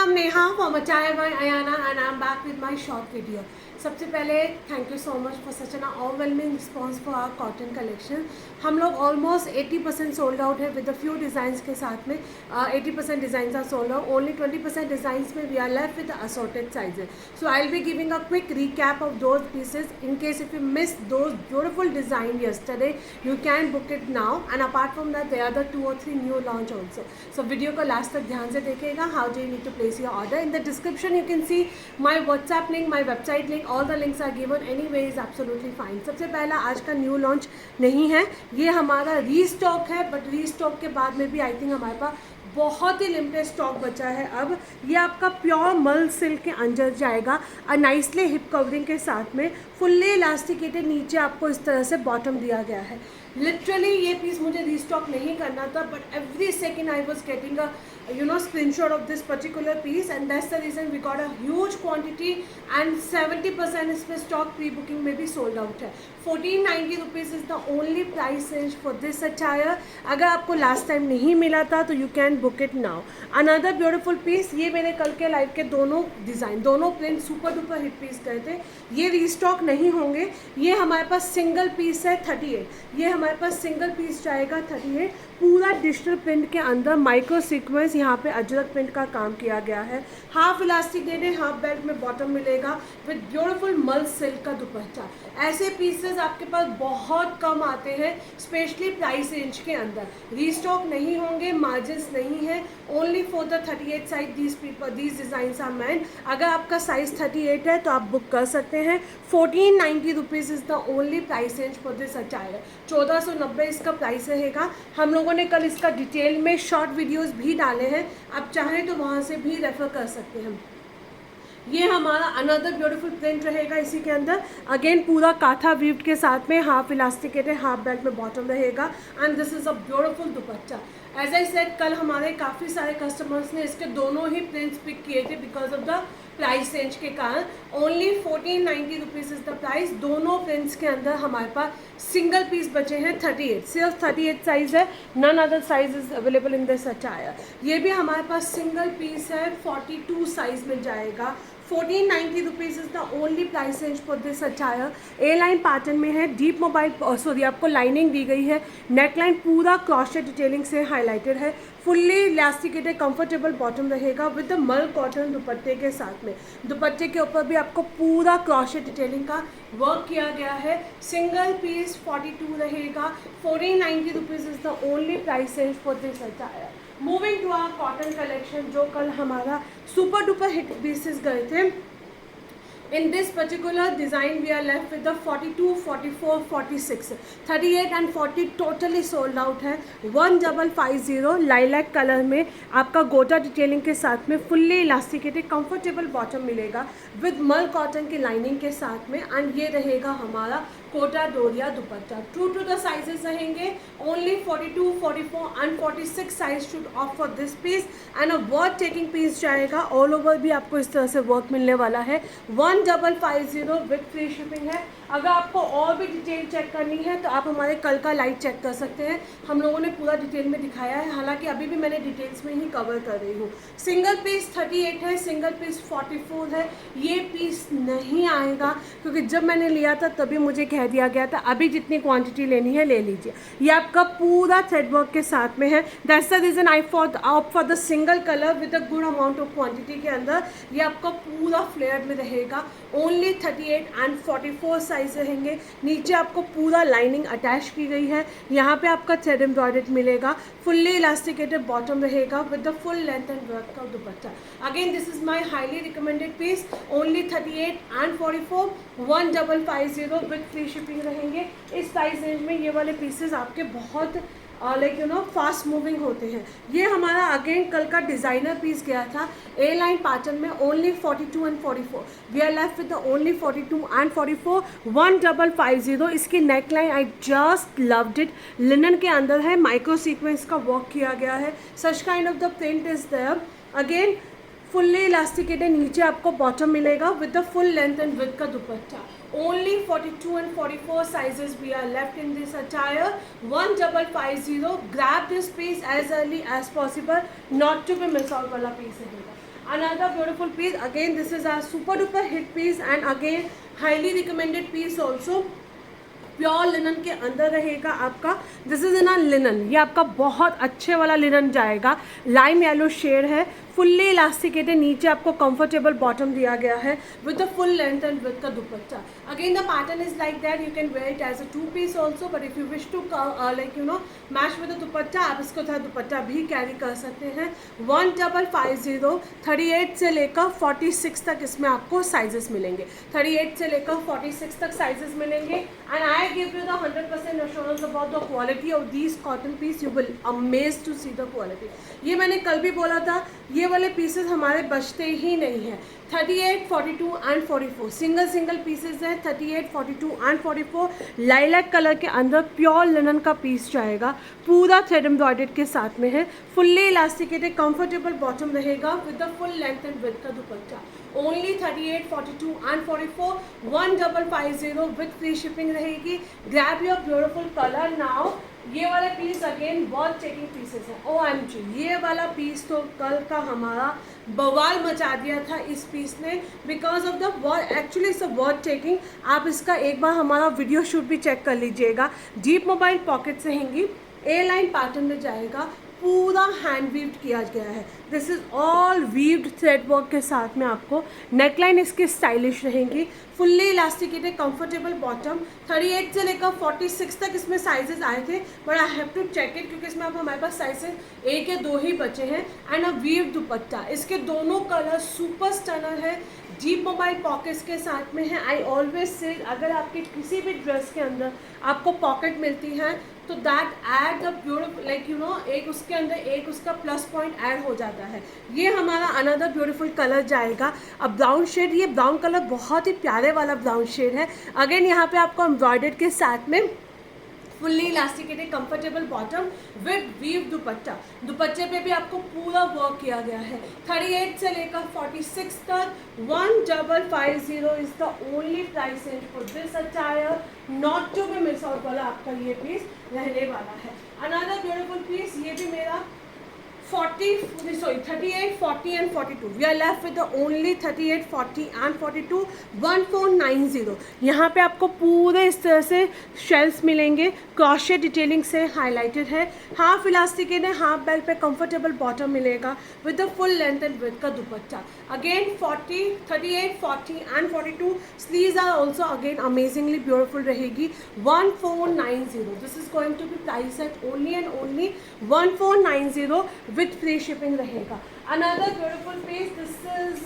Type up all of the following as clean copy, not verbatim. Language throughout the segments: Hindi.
I'm Neha from Attire by Ayana and I'm back with my short video. सबसे पहले thank you so much for such an overwhelming response for our cotton collection. हम लोग ऑलमोस्ट 80% सोल्ड आउट है विद अ फ्यू डिज़ाइंस के साथ में. 80% designs are sold out. Only 20% designs में we are left with assorted sizes. So I will be giving a quick recap of those pieces. In case if you missed those beautiful design yesterday, you can book it now. And apart from that, there are the 2 or 3 new launch also. So video को लास्ट तक ध्यान से देखिएगा. How do you need to place your order? In the description you can see my WhatsApp link, my website link. All the links are given. Anyway is absolutely fine. सबसे पहला आज का न्यू लॉन्च नहीं है, ये हमारा रीस्टॉक है. बट रीस्टॉक के बाद में भी आई थिंक हमारे पास बहुत ही लिमिटेड स्टॉक बचा है. अब ये आपका प्योर मल सिल्क के अंदर जाएगा नाइसली हिप कवरिंग के साथ में. फुल्ली इलास्टिकेटेड, नीचे आपको इस तरह से बॉटम दिया गया है. लिटरली ये पीस मुझे रीस्टॉक नहीं करना था, but every second I was getting a screenshot of this particular piece, and that's the reason we got a huge quantity and 70% इसमें स्टॉक प्री बुकिंग में भी सोल्ड आउट है. 1490 rupees is the only price range for this attire. अगर आपको लास्ट टाइम नहीं मिला था तो you can book it now. Another beautiful piece, ये मेरे कल के लाइव के दोनों डिज़ाइन, दोनों print super duper hit piece गए थे. ये रीस्टॉक नहीं होंगे. ये हमारे पास सिंगल पीस है 38. ये हमारे पास सिंगल पीस जाएगा 38. पूरा डिजिटल प्रिंट के अंदर माइक्रो सीक्वेंस, यहाँ पे अजरक प्रिंट का काम किया गया है. हाफ इलास्टिकेटेड, हाफ बेल्ट में बॉटम मिलेगा विद ब्यूटीफुल मल सिल्क का दुपट्टा. ऐसे पीसेस आपके पास बहुत कम आते हैं, स्पेशली प्राइस रेंज के अंदर. रीस्टॉक नहीं होंगे, मार्जिन्स नहीं है. Only for the 38 size these designs are meant. अगर आपका साइज 38 है तो आप बुक कर सकते हैं. 1490 rupees is the only price range for this attire. 1490 इसका प्राइस रहेगा. हम लोगों ने कल इसका डिटेल में शॉर्ट वीडियोस भी डाले हैं, आप चाहें तो वहाँ से भी रेफ़र कर सकते हैं. ये हमारा अनदर ब्यूटीफुल प्रिंट रहेगा इसी के अंदर. अगेन पूरा काथा वीव्ड के साथ में, हाफ इलास्टिकेटेड, हाफ बेल्ट में बॉटम रहेगा. And this is a beautiful dupatta. As I said, कल हमारे काफ़ी सारे कस्टमर्स ने इसके दोनों ही प्रिंट्स पिक किए थे because of the price range के कारण. Only 1490 rupees is the price. दोनों प्रिंट्स के अंदर हमारे पास सिंगल पीस बचे हैं 38. सिर्फ 38 साइज़ है, none other size is available in this attire. ये भी हमारे पास सिंगल पीस है, 42 साइज़ में जाएगा. 1490 rupees is the only price range for this attire. A line pattern में है, डीप मोबाइल सॉरी आपको लाइनिंग दी गई है. नेक लाइन पूरा क्रॉशेट डिटेलिंग से हाईलाइटेड है. फुल्ली इलास्टिकेटेड कंफर्टेबल बॉटम रहेगा विद द मल कॉटन दुपट्टे के साथ में. दुपट्टे के ऊपर भी आपको पूरा क्रॉशेट डिटेलिंग का वर्क किया गया है. सिंगल पीस 42 रहेगा. 1490 rupees is the only price range for this attire. Moving to our cotton collection, जो कल हमारा सुपर डुपर हिट पीसेस गए थे. In this particular design we are left with the 42, 44, 46, 38 and 40 totally sold out है. 1550 लाइलैक कलर में आपका गोटा डिटेलिंग के साथ में फुल्ली इलास्टिकेटेड कंफर्टेबल बॉटम मिलेगा विद मल कॉटन की लाइनिंग के साथ में. एंड ये रहेगा हमारा Kota Doria dupatta. True to the sizes रहेंगे. Only 42, 44 and 46 size should of for this piece. And a work taking piece जाएगा. ऑल ओवर भी आपको इस तरह से वर्क मिलने वाला है. 1550 विद फ्री शिपिंग है. अगर आपको और भी डिटेल चेक करनी है तो आप हमारे कल का लाइव चेक कर सकते हैं. हम लोगों ने पूरा डिटेल में दिखाया है, हालांकि अभी भी मैंने डिटेल्स में ही कवर कर रही हूँ. सिंगल पीस 38 है, सिंगल पीस 44 है. ये पीस नहीं आएगा क्योंकि जब मैंने लिया था तभी मुझे कह दिया गया था अभी जितनी क्वांटिटी लेनी है ले लीजिए. ये आपका पूरा थ्रेड वर्क के साथ में है. That's the reason I opt for the single colour with a good amount of quantity के अंदर. ये आपका पूरा फ्लेयर में रहेगा. ओनली 38 एंड 44 साइज रहेंगे. नीचे आपको पूरा लाइनिंग अटैच की गई है. यहाँ पे आपका थ्रेड एम्ब्रॉयडर्ड मिलेगा. फुल्ली इलास्टिकेटेड बॉटम रहेगा with the full length and work का dupatta. Again this is my highly recommended piece. Only 38 and 44, 1550 with free shipping रहेंगे. इस प्राइस रेंज में ये वाले पीसेस आपके बहुत लाइक फास्ट मूविंग होते हैं. ये हमारा अगेन कल का डिज़ाइनर पीस गया था ए लाइन पैटर्न में. Only 42 and 44. We are left with the only 42 and 44. 1550. इसकी neckline I just loved it. Linen के अंदर है, माइक्रो सीक्वेंस का वर्क किया गया है. Such kind of the print is there. Again fully elasticated, नीचे आपको बॉटम मिलेगा with the full length and width का dupatta. Only 42 and 44 sizes we are left in this attire. 1550. Grab this piece as early as possible, not to be miss out वाला piece रहेगा. Another beautiful piece, again this is a super duper hit piece and again highly recommended piece also. Pure linen के अंदर रहेगा आपका, this is in a linen, ये आपका बहुत अच्छे वाला लिनन जाएगा, लाइम येलो शेड है, फुल्ली इलास्टिकेटेड, नीचे आपको कंफर्टेबल बॉटम दिया गया है with the full length and with का dupatta. Again the pattern is like that, you can wear it as a 2 piece also, but if you wish to like you know match with the दुपट्टा, आप इसको था दुपट्टा भी कैरी कर सकते हैं. 1550 38 से लेकर 46 तक इसमें आपको साइजेस मिलेंगे, 38 से लेकर 46 तक साइजेस मिलेंगे. And I give you the 100% assurance about the quality of these cotton piece. You will amazed to see the quality. ये मैंने कल भी बोला था, ये वाले पीसेस हमारे बचते ही नहीं हैं. 38, 42 एंड 44 सिंगल पीसेस हैं. 38, 42 एंड 44 लाइलैक कलर के अंदर प्योर लिनन का पीस जाएगा, पूरा थ्रेड एम्ब्रॉयडर्ड के साथ में है, फुल्ली इलास्टिकेटेड कंफर्टेबल बॉटम रहेगा with the full length and with का dupatta. Only 38, 42 and 44 1550 with free shipping रहेगी. Grab your beautiful colour now. ये वाला पीस अगेन बहुत चेकिंग पीसेस है. OMG, ये वाला पीस तो कल का हमारा बवाल मचा दिया था इस पीस ने, because of the word, actually it's a word taking. आप इसका एक बार हमारा वीडियो शूट भी चेक कर लीजिएगा. डीप मोबाइल पॉकेट्स रहेंगी, ए लाइन पैटर्न में जाएगा, पूरा हैंड वीव्ड किया गया है. This is all weaved thread work के साथ में आपको नेकलाइन इसकी स्टाइलिश रहेंगी, फुल्ली इलास्टिकेटेड कंफर्टेबल बॉटम. 38 से लेकर 46 तक इसमें साइजेस आए थे, but I have to check it क्योंकि इसमें अब हमारे पास साइजेस 1 या 2 ही बचे हैं. एंड अ वीव्ड दुपट्टा, इसके दोनों कलर सुपर स्टनर है, डीप मोबाइल पॉकेट्स के साथ में है. आई ऑलवेज से अगर आपके किसी भी ड्रेस के अंदर आपको पॉकेट मिलती है तो that add the beautiful like you know, एक उसके अंदर एक उसका प्लस पॉइंट ऐड हो जाता है. ये हमारा अनदर ब्यूटीफुल कलर जाएगा. अब ब्राउन शेड, ये ब्राउन कलर बहुत ही प्यारे वाला ब्राउन शेड है. अगेन यहाँ पे आपको एम्ब्रॉयडर्ड के साथ में fully elasticated comfortable bottom with weave dupatta. दुपट्टे पे भी आपको पूरा वर्क किया गया है. 38 से लेकर 46 तक 1550 is the only price range for this attire. Not to be miss out वाला आपका ये पीस रहने वाला है. अनदर ब्यूटीफुल पीस, ये भी मेरा 38, 40 and 42. We are left with the only 38, 40 and 42. 1490. यहाँ पे आपको पूरे इस तरह से शेल्स मिलेंगे, क्रॉशे डिटेलिंग से हाईलाइटेड है, हाफ इलास्टिकेट है, हाफ बेल्ट पे कंफर्टेबल बॉटम मिलेगा with the full length and with का dupatta. Again 40, 38, 40 and 42. Sleeves are also again amazingly beautiful रहेगी. 1490. This is going to be price at only and only 1490 with free shipping रहेगा. Another beautiful piece, this is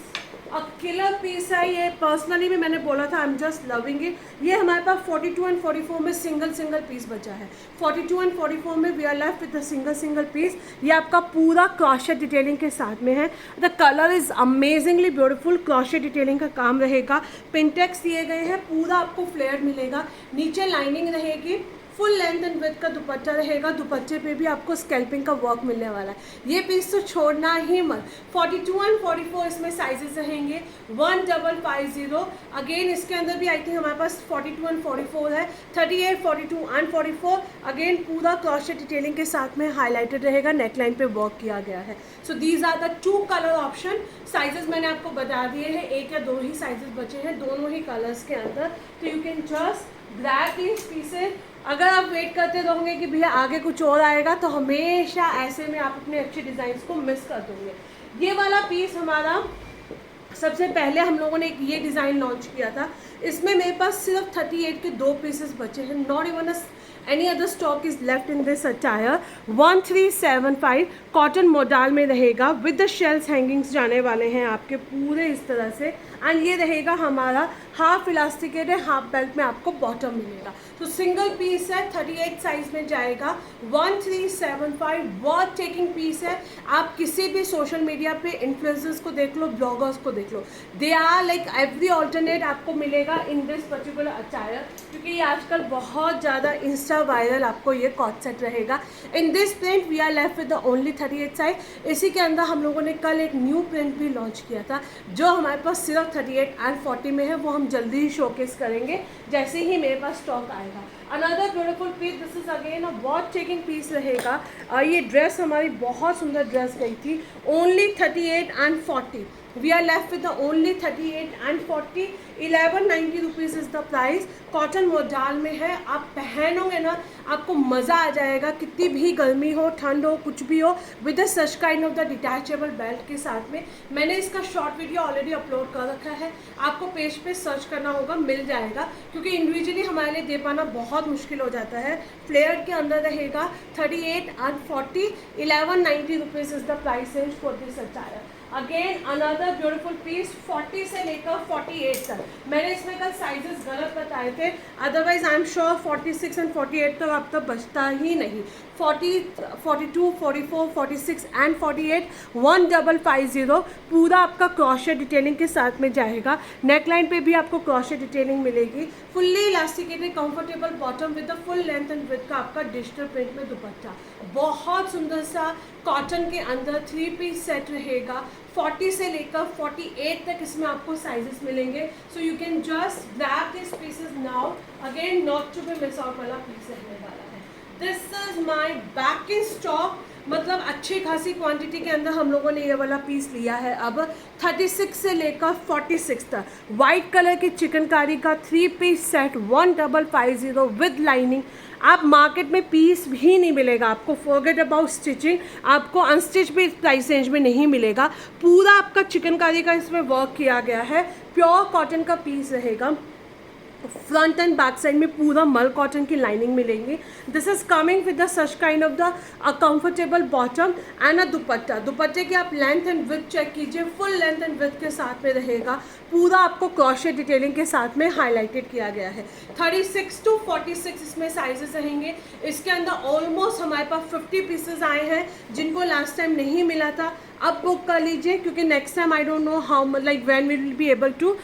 a killer piece है. ये पर्सनली भी मैंने बोला था, I am just loving it. ये हमारे पास 42 एंड 44 में सिंगल पीस बचा है. 42 एंड 44 में we are left with the single piece. ये आपका पूरा क्रॉशे डिटेलिंग के साथ में है. The colour is amazingly beautiful, crochet detailing का काम रहेगा, पिंटेक्स दिए गए हैं, पूरा आपको फ्लेयर मिलेगा, नीचे लाइनिंग रहेगी, फुल लेंथ एंड विड्थ का दुपट्टा रहेगा. दुपट्टे पे भी आपको स्कैल्पिंग का वर्क मिलने वाला है. ये पीस तो छोड़ना ही मत. 42 एंड 44 इसमें साइजेस रहेंगे. 1550. अगेन इसके अंदर भी आई थिंक हमारे पास 42 एंड 44 है. 38, 42 एंड 44 अगेन पूरा क्रॉशे डिटेलिंग के साथ में हाईलाइटेड रहेगा, नेकलाइन पे वर्क किया गया है. So these are the 2 colour option. Sizes मैंने आपको बता दिए हैं, 1 या 2 ही साइजेस बचे हैं दोनों ही कलर्स के अंदर. तो you can just grab these pieces. अगर आप वेट करते रहोगे कि भैया आगे कुछ और आएगा तो हमेशा ऐसे में आप अपने अच्छे डिज़ाइंस को मिस कर दोगे. ये वाला पीस हमारा सबसे पहले हम लोगों ने ये डिज़ाइन लॉन्च किया था. इसमें मेरे पास सिर्फ 38 के 2 पीसेस बचे हैं. Not even any other stock is left in this attire. 1375 cotton modal में रहेगा विद द शेल्स हैंगिंग्स जाने वाले हैं आपके पूरे इस तरह से. एंड ये रहेगा हमारा हाफ इलास्टिकेट है, हाफ बेल्ट में आपको बॉटम मिलेगा. तो सिंगल पीस है, 38 साइज में जाएगा. 1375 बहुत टेकिंग पीस है. आप किसी भी सोशल मीडिया पे इन्फ्लुएंसर्स को देख लो, ब्लॉगर्स को देख लो, they are like every alternate आपको मिलेगा इन दिस पर्टिकुलर अटायर, क्योंकि ये आजकल बहुत ज़्यादा इंस्टा वायरल आपको ये कॉट सेट रहेगा. In this print we are left with the only 38 size. इसी के अंदर हम लोगों ने कल एक न्यू प्रिंट भी लॉन्च किया था जो हमारे पास सिर्फ 38 एंड 40 में है. वो हम जल्दी ही शोकेस करेंगे जैसे ही मेरे पास स्टॉक आएगा. Another beautiful piece, this is again a बहुत चेकिंग पीस रहेगा। ये ड्रेस हमारी बहुत सुंदर ड्रेस गई थी, only 38 and 40। We are left with the only 38 and 40। 1190 rupees is the price. Cotton modal में है, आप पहनोगे ना आपको मज़ा आ जाएगा, कितनी भी गर्मी हो, ठंड हो, कुछ भी हो, with the such kind of the detachable belt के साथ में। मैंने इसका शॉर्ट वीडियो ऑलरेडी अपलोड कर रखा है, आपको पेज पे सर्च करना होगा, मिल जाएगा, क्योंकि इंडिविजुअली हमारे लिए दे पाना बहुत मुश्किल हो जाता है। फ्लेयर के अंदर रहेगा 38 and 40। 1190 rupees is the price range for this attire. Again another beautiful piece, 40 से लेकर 48 तक। मैंने इसमें कल साइजेस गलत बताए थे, otherwise I am sure 46 and 48 तक आपका बचता ही नहीं। 40, 42, 44, 46 and 48 1550 पूरा आपका क्रॉशेट डिटेलिंग के साथ में जाएगा। नेकलाइन पे भी आपको क्रॉशेट डिटेलिंग मिलेगी। Fully elasticated comfortable bottom with the full length and width का आपका डिजिटल प्रिंट में दुपट्टा, बहुत सुंदर सा कॉटन के अंदर 3 पीस सेट रहेगा। 40 से लेकर 48 तक इसमें आपको साइजेस मिलेंगे। So you can just grab this pieces now, again not to be miss out वाला पीस रहने वाला है। This is my back in stock, मतलब अच्छी खासी क्वांटिटी के अंदर हम लोगों ने ये वाला पीस लिया है। अब 36 से लेकर 46 तक वाइट कलर की चिकनकारी का 3 पीस सेट 1550 विद लाइनिंग। आप मार्केट में पीस भी नहीं मिलेगा आपको, फॉरगेट अबाउट स्टिचिंग, आपको अनस्टिच भी इस प्राइस रेंज में नहीं मिलेगा। पूरा आपका चिकनकारी का इसमें वर्क किया गया है, प्योर कॉटन का पीस रहेगा। फ्रंट एंड बैक साइड में पूरा मल कॉटन की लाइनिंग मिलेंगी। This is coming with the such kind of the comfortable bottom and अ दुपट्टा। दुपट्टे की आप लेंथ एंड विड्थ चेक कीजिए, फुल लेंथ एंड विड्थ के साथ में रहेगा। पूरा आपको क्रॉशेट डिटेलिंग के साथ में हाईलाइटेड किया गया है। 36 to 46 इसमें साइजेस रहेंगे। इसके अंदर ऑलमोस्ट हमारे पास 50 पीसेस आए हैं, जिनको लास्ट टाइम नहीं मिला था। अब बुक कर लीजिए, क्योंकि next time I don't know how like when we will be able to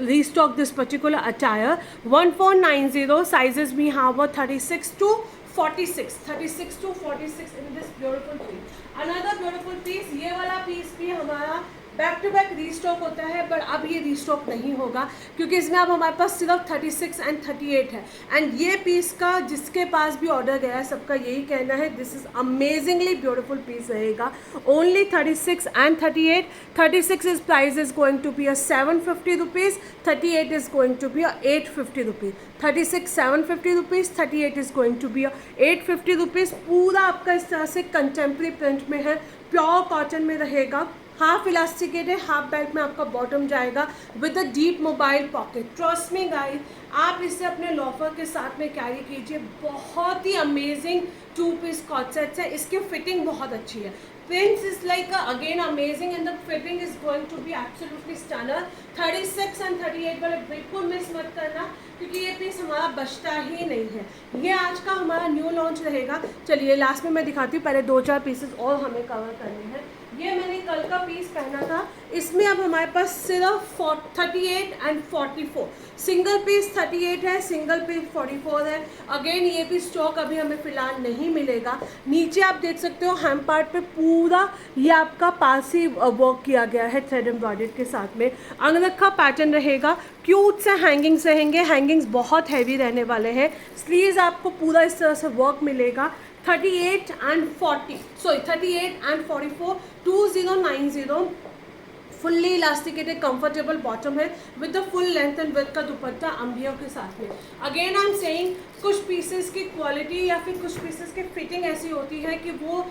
restock this particular attire. 1490 sizes we have 36 to 46, 36 to 46 in this beautiful piece. Another beautiful piece, ये वाला पीस भी हमारा बैक टू बैक रीस्टॉक होता है, बट अब ये रीस्टॉक नहीं होगा, क्योंकि इसमें अब हमारे पास सिर्फ 36 and 38 है। एंड ये पीस का जिसके पास भी ऑर्डर गया है सबका यही कहना है, this is amazingly beautiful piece रहेगा। Only 36 and 38। 36 is price is going to be 750 rupees, 38 is going to be 850 rupees. 36 750 rupees, 38 is going to be 850 rupees. पूरा आपका इस तरह से कंटेम्प्रेरी प्रिंट में है, प्योर कॉटन में रहेगा। हाफ इलास्टिकेट है, हाफ बेल्ट में आपका बॉटम जाएगा with a deep mobile pocket. Trust me guys, आप इसे अपने लोफर के साथ में कैरी कीजिए। बहुत ही अमेजिंग 2 पीस कॉट सेट्स है, इसकी फिटिंग बहुत अच्छी है। Prints is like again amazing and the fitting is going to be absolutely stunner। 36 and 38 वाले बिल्कुल मिस मत करना, क्योंकि ये पीस हमारा बचता ही नहीं है। ये आज का हमारा न्यू लॉन्च रहेगा। चलिए लास्ट में मैं दिखाती हूँ, पहले 2-4 पीसेस और हमें कवर करने हैं। ये मैंने कल का पीस पहना था, इसमें अब हमारे पास सिर्फ 38 and 44, सिंगल पीस 38 है, सिंगल पीस 44 है। अगेन ये भी स्टॉक अभी हमें फ़िलहाल नहीं मिलेगा। नीचे आप देख सकते हो हैम पार्ट पे पूरा ये आपका पासी वर्क किया गया है थ्रेड एम्ब्रॉयडर्ड के साथ में। अंगरखा पैटर्न रहेगा, क्यूट से हैंगिंग्स रहेंगे, हैंगिंग्स बहुत हैवी रहने वाले हैं। स्लीव्स आपको पूरा इस तरह से वर्क मिलेगा। 38 and 44 2090 fully elasticated comfortable bottom है with the full length and width का दुपट्टा अंबियों के साथ में। अगेन आई एम सेइंग, कुछ पीसेस की क्वालिटी या फिर कुछ पीसेस की फिटिंग ऐसी होती है कि वो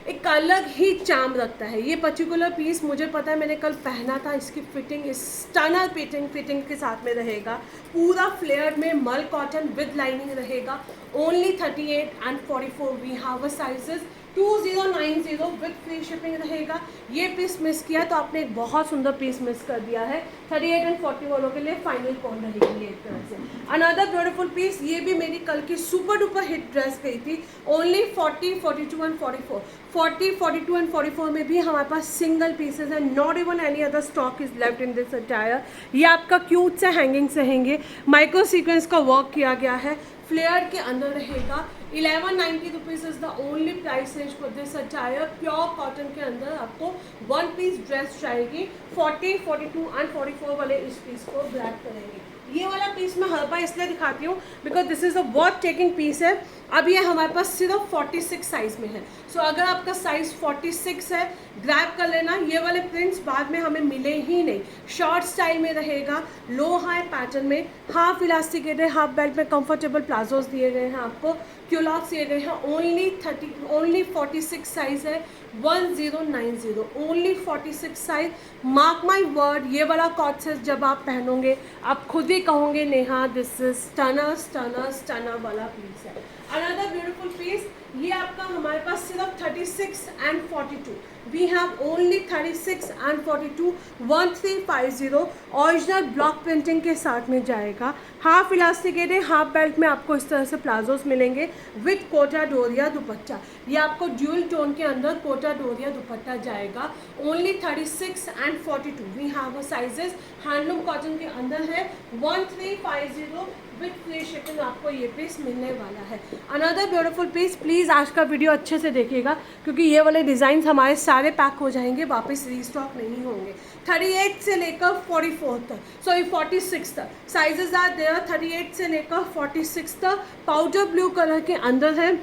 एक अलग ही चार्म रखता है। ये पर्टिकुलर पीस मुझे पता है, मैंने कल पहना था, इसकी फिटिंग स्टनर फिटिंग के साथ में रहेगा। पूरा फ्लेयर में मल कॉटन विद लाइनिंग रहेगा। Only 38 and 44 we have sizes. 2090 with free shipping रहेगा। ये पीस मिस किया तो आपने एक बहुत सुंदर पीस मिस कर दिया है। 38 and 40 वालों के लिए फाइनल कॉल रहेगी एक तरह से। अनदर ब्यूटीफुल पीस, ये भी मेरी कल की सुपर डुपर हिट ड्रेस गई थी। Only 40, 42 and 44। 40, 42 and 44 में भी हमारे पास सिंगल पीसेज है। Not even any other stock is left in this attire. ये आपका क्यूट से हैंगिंग्स रहेंगे, माइक्रो सीक्वेंस का वर्क किया गया है, फ्लेयर के अंदर रहेगा। 1190 rupees is the only price range for this attire. Pure cotton के अंदर आपको 1 पीस ड्रेस चाहिए। 40, 42 and 44 वाले इस पीस को ग्रैब करेंगे। ये वाला पीस मैं हर बार इसलिए दिखाती हूँ because this is a worth taking piece है। अब ये हमारे पास सिर्फ 46 साइज़ में है। सो अगर आपका साइज़ 46 है, ग्रैब कर लेना। ये वाले प्रिंट्स बाद में हमें मिले ही नहीं। शॉर्ट स्टाइल में रहेगा, लो हाई पैटर्न में, हाफ इलास्टिकेटेड, हाफ बेल्ट में कंफर्टेबल प्लाजोज दिए गए हैं आपको, क्यूलॉक्स दिए गए हैं। ओनली 46 साइज़ है, 1090, only 46 size. Mark my word, ये वाला कॉट सेट जब आप पहनोगे आप खुद ही कहोगे Neha this is stunner stunner stunner वाला पीस है। अनदर ब्यूटीफुल पीस, ये आपका हमारे पास सिर्फ 36 and 42, we have only 36 and 42, 1350, original block printing के साथ में जाएगा। हाफ इलास्टिकेटेड, हाफ बेल्ट में आपको इस तरह से प्लाजोस मिलेंगे विथ कोटा डोरिया दुपट्टा। ये आपको ड्यूल टोन के अंदर कोटा डोरिया दुपट्टा जाएगा। Only 36 and 42, we have a sizes, handloom cotton के अंदर है। 1350 विथ फ्री शिपिंग आपको ये पीस मिलने वाला है। अनदर ब्यूटीफुल पीस, प्लीज़ आज का वीडियो अच्छे से देखिएगा क्योंकि ये वाले डिज़ाइन हमारे सारे पैक हो जाएंगे, वापस रीस्टॉक नहीं होंगे। 38 से लेकर 44 तक, सॉरी 46 तक साइजेस आर देयर। 38 से लेकर 46 तक पाउडर ब्लू कलर के अंदर है।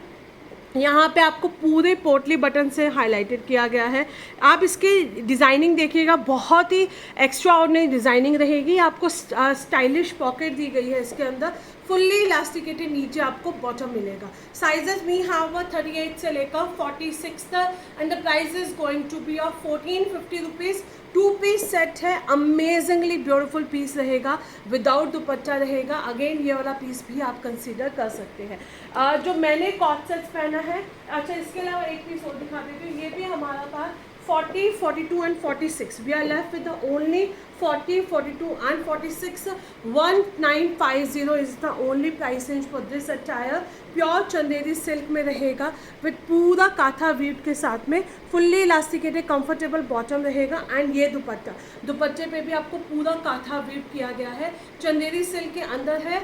यहाँ पे आपको पूरे पोटली बटन से हाईलाइटेड किया गया है। आप इसकी डिज़ाइनिंग देखिएगा, बहुत ही एक्स्ट्रा ऑर्डिनरी डिज़ाइनिंग रहेगी। आपको स्टाइलिश पॉकेट दी गई है इसके अंदर, फुल्ली इलास्टिकेटेड नीचे आपको बॉटम मिलेगा। साइजेस वी हैव 38 से लेकर 46 तक and the price is going to be of 1450 rupees. 2 piece set है, अमेजिंगली ब्यूटीफुल पीस रहेगा, विदाउट दुपट्टा रहेगा। अगेन ये वाला पीस भी आप कंसीडर कर सकते हैं। जो मैंने कॉट सेट्स पहना है, अच्छा इसके अलावा एक पीस और दिखा देती हूँ। ये भी हमारा पास 40, 42 and 46, we are left with the only 40, 42 and 46. 1950 is the only price range for this attire. Pure Chanderi silk में रहेगा विद पूरा काथा वीव के साथ में, फुल्ली इलास्टिकेटेड कंफर्टेबल बॉटम रहेगा एंड ये दुपट्टा, दुपट्टे पे भी आपको पूरा काथा वीव किया गया है, चंदेरी सिल्क के अंदर है।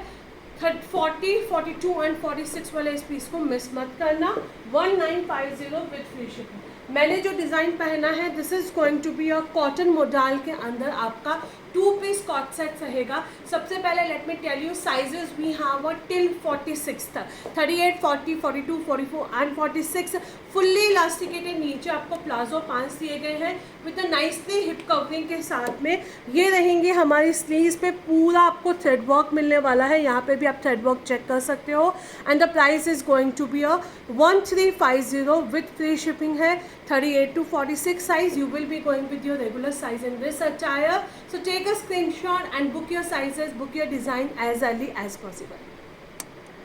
40, 42 एंड 46 वाले इस पीस को मिस मत करना। 1950 विद फ्री शिपिंग। मैंने जो डिज़ाइन पहना है this is going to be a cotton modal के अंदर आपका 2 पीस कॉट सेट रहेगा। सबसे पहले let me tell you sizes we have till 46 तक, 38, 40, 42, 44 एंड 46। फुल्ली इलास्टिकेटेड नीचे आपको प्लाजो पैंट्स दिए गए हैं with a nicely hip covering के साथ में। ये रहेंगे हमारी स्लीव्स पे, पूरा आपको थ्रेड वर्क मिलने वाला है। यहाँ पे भी आप थ्रेड वर्क चेक कर सकते हो and the price is going to be a 1350 with free shipping है। 38 to 46 size, you will be going with your regular size in this attire. So take a screenshot and book your sizes, book your design as early as possible.